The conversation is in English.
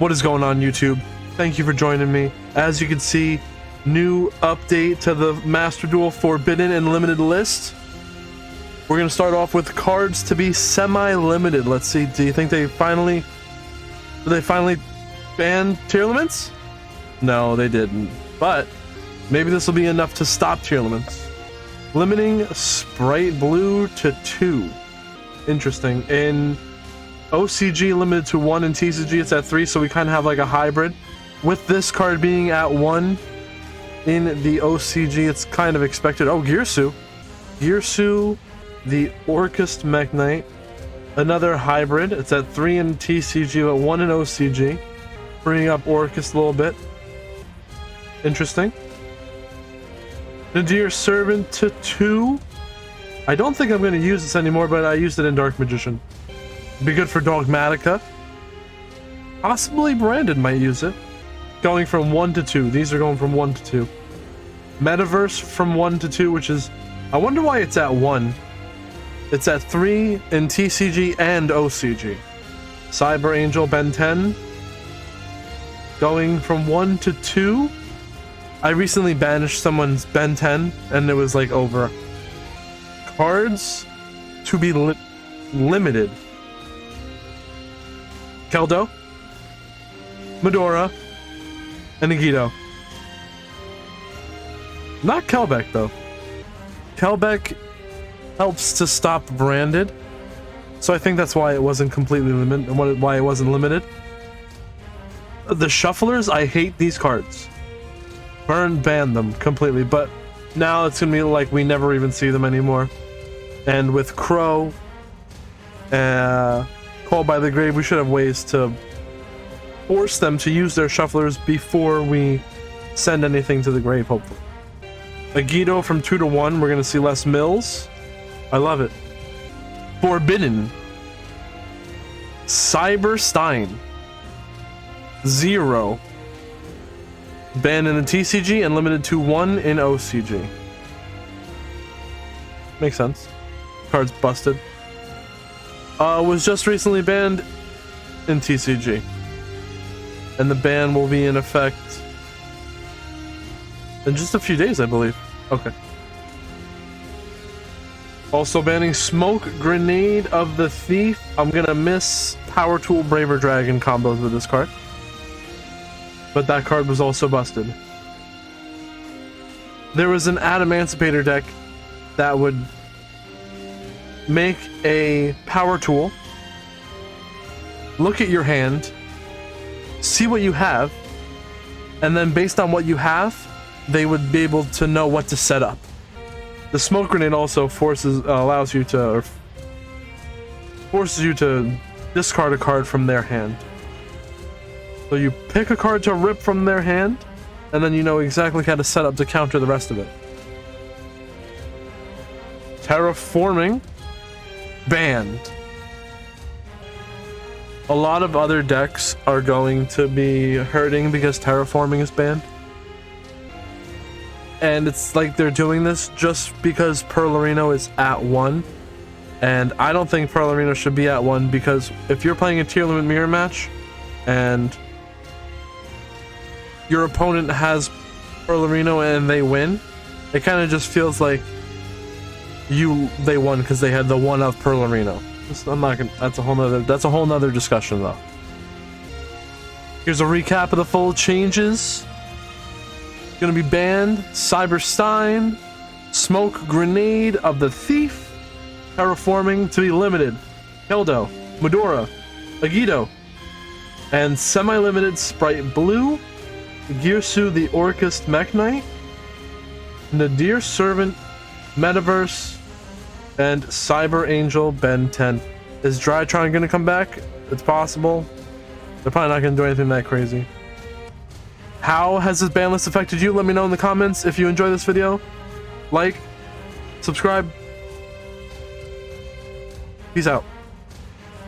What is going on, YouTube? Thank you for joining me. As you can see, new update to the Master Duel Forbidden and Limited list. We're gonna start off with cards to be semi-limited. Let's see, do you think they finally ban tier limits? No, they didn't. But maybe this will be enough to stop tier limits. Limiting Sprite Blue to 2. Interesting. In OCG limited to 1, and TCG it's at 3, so we kind of have like a hybrid. With this card being at 1 in the OCG, it's kind of expected. Oh, Girsu, the Orcust Mech Knight, another hybrid. It's at 3 in TCG but 1 in OCG, bringing up Orcust a little bit. Interesting. Nadir Servant to 2. I don't think I'm going to use this anymore, but I used it in Dark Magician. Be good for Dogmatica. Possibly Brandon might use it. Going from 1 to 2. These are going from 1 to 2. Metaverse from 1 to 2, which is... I wonder why it's at 1. It's at 3 in TCG and OCG. Cyber Angel Ben 10. Going from 1 to 2. I recently banished someone's Ben 10, and it was like over. Cards to be limited. Keldo, Medora, and YUGIOH. Not Kelbeck though. Kelbeck helps to stop branded, so I think that's why it wasn't completely limited, and why it wasn't limited. The Shufflers, I hate these cards. Ban them completely, but now it's gonna be like we never even see them anymore. And with Crow, Called by the Grave, we should have ways to force them to use their Shufflers before we send anything to the grave, hopefully. YUGIOH from 2 to 1, we're gonna see less mills. I love it. Forbidden. Cyberstein. 0. Banned in the TCG and limited to 1 in OCG. Makes sense. Card's busted. Was just recently banned in TCG. And the ban will be in effect in just a few days, I believe. Okay. Also banning Smoke Grenade of the Thief. I'm gonna miss Power Tool Braver Dragon combos with this card. But that card was also busted. There was an Adamantipator deck that would make a Power Tool, look at your hand, see what you have, and then based on what you have, they would be able to know what to set up. The Smoke Grenade also allows you to, or forces you to discard a card from their hand. So you pick a card to rip from their hand, and then you know exactly how to set up to counter the rest of it. Terraforming. Banned. A lot of other decks are going to be hurting because Terraforming is banned. And it's like they're doing this just because Perlerino is at 1. And I don't think Perlerino should be at 1, because if you're playing a tier limit mirror match and your opponent has Perlerino and they win, it kind of just feels like they won because they had the one of Perlerino. I'm not gonna, that's a whole nother discussion though. Here's a recap of the full changes. Gonna be banned Cyberstein, Smoke Grenade of the Thief, Terraforming to be limited, Keldo, Medora, YUGIOH, and semi-limited Sprite Blue, Girsu the Orcust Mech Knight, Nadir Servant, Metaverse, and Cyber Angel Ben 10. Is Drytron gonna come back? It's possible. They're probably not gonna do anything that crazy. How has this ban list affected you? Let me know in the comments. If you enjoy this video, like, subscribe. Peace out.